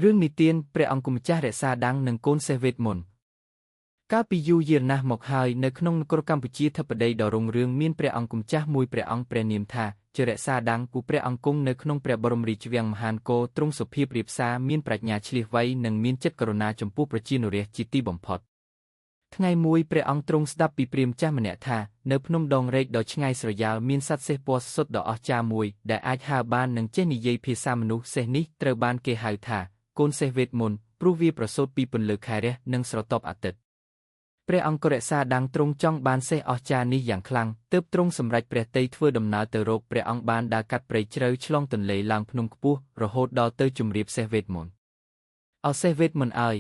រឿងនិទានព្រះអង្គម្ចាស់រក្សាដាំងនិងកូនសេះវេទមន្តកាលពីយូរយារណាស់មកហើយនៅក្នុងនគរកម្ពុជាធិបតីដ៏រុងរឿងមានព្រះអង្គម្ចាស់មួយព្រះអង្គព្រះនាមថាជារក្សាដាំងគូព្រះអង្គគង់នៅក្នុងព្រះបរមរាជវាំងមហានគរទ្រង់សុភាពរាបសារមានប្រាជ្ញាឆ្លៀសវៃនិងមានចិត្តករុណាចំពោះប្រជានុរាស្ត្រជាទីបំផុតថ្ងៃមួយព្រះអង្គទ្រង់ស្ដាប់ពីព្រាហ្មណ៍ចាស់ម្នាក់ថានៅភ្នំដងរែកដ៏ឆ្ងាយស្រយាលមានសត្វសេះពណ៌សុទ្ធដ៏អស្ចារ្យមួយដែលអាចហើរបាននិងចេះនិយាយភាសាមនុស្សសេះនេះត្រូវបានគេហៅថាកូនសេះវេទមន្តព្រោះវាប្រសូតពីពន្លឺខែរះនិងស្រទាប់អាទិត្យព្រះអង្គរក្សាដាំងទ្រង់ចង់បានសេះអស្ចារ្យនេះយ៉ាងខ្លាំងទើបទ្រង់សម្រេចព្រះទ័យធ្វើដំណើរទៅរកព្រះអង្គបានដើរកាត់ព្រៃជ្រៅឆ្លងទន្លេឡើងភ្នំខ្ពស់រហូតដល់ទៅជម្រាបសេះវេទមន្តអោសេះវេទមន្តអើយ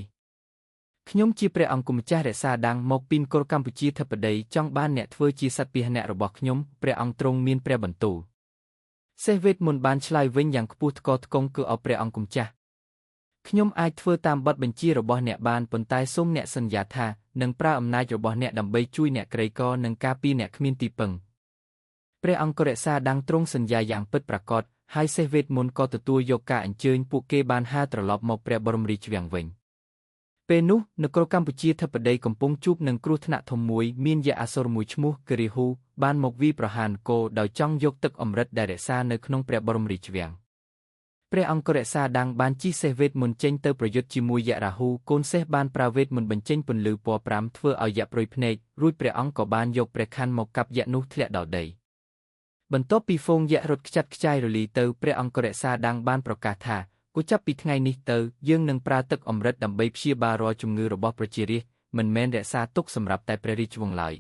ខ្ញុំជាព្រះអង្គម្ចាស់រក្សាដាំងមកពីនគរកម្ពុជាធិបតីចង់បានអ្នកធ្វើជាសត្វពាហនៈរបស់ខ្ញុំព្រះអង្គទ្រង់មានព្រះបន្ទូលសេះវេទមន្តបានឆ្លើយវិញយ៉ាងខ្ពស់ថ្កថ្កុងគឺអោព្រះអង្គម្ចាស់ខ្ញុំអាចធ្វើតាមបទបញ្ជារបស់អ្នកបានប៉ុន្តែសូមអ្នកសន្យាថានឹងប្រើអំណាចរបស់អ្នកដើម្បីជួយអ្នកក្រីក្រនិងការពារអ្នកគ្មានទីពឹងព្រះអង្គរក្សាដាំងទ្រង់សន្យាយ៉ាងពិតប្រាកដហើយសេះវេទមន្តក៏ទទួលយកការអញ្ជើញពួកគេបានហើរត្រឡប់មកព្រះបរមរាជវាំងវិញពេលនោះនគរកម្ពុជាធិបតីកំពុងជួបនឹងគ្រោះថ្នាក់ធំមួយមានយក្សអសុរមួយឈ្មោះគិរីហ៊ូបានមកវាយប្រហារនគរដោយចង់យកទឹកអម្រឹតដែលរក្សានៅក្នុងព្រះបរមរាជវាំងព្រះអង្គរក្សាដាំងបានជិះសេះវេទមន្តចេញទៅប្រយុទ្ធជាមួយយក្សរាហ៊ូកូនសេះបានប្រើវេទមន្តបញ្ចេញពន្លឺពណ៌ប្រាំធ្វើឲ្យយក្សព្រួយភ្នែករួចព្រះអង្គក៏បានយកព្រះខ័នមកកាប់យក្សនោះធ្លាក់ដល់ដីបន្ទាប់ពីហ្វូងយក្សរត់ខ្ចាត់ខ្ចាយរលីទៅព្រះអង្គរក្សាដាំងបានប្រកាសថាគូចាប់ពីថ្ងៃនេះទៅយើងនឹងប្រើទឹកអម្រឹតដើម្បីព្យាបាលរាល់ជំងឺរបស់ប្រជារាស្ត្រមិនមែនរក្សាទុកសម្រាប់តែព្រះរាជវង្សឡើយ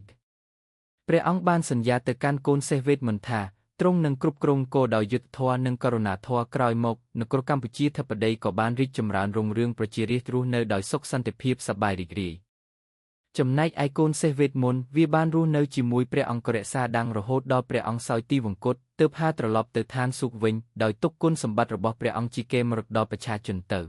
ព្រះអង្គបានសន្យាទៅកាន់កូនសេះវេទមន្តថាទ្រង់នឹងគ្រប់គ្រងគោដោយយុត្តិធម៌និងករុណាធម៌ក្រោយមកនគរកម្ពុជាធិបតីក៏បានរីកចម្រើនរុងរឿងប្រជារាស្ត្ររស់នៅដោយសុខសន្តិភាពសប្បាយរីករាយចំណែកឯកូនសេះវេទមន្តវាបានរស់នៅជាមួយព្រះអង្គរក្សាដាំងរហូតដល់ព្រះអង្គសោយទីវង្គតទើបហើរត្រឡប់ទៅឋានសួគ៌វិញដោយទុកគុណសម្បត្តិរបស់ព្រះអង្គជាកេរមរតកដល់ប្រជាជនទៅ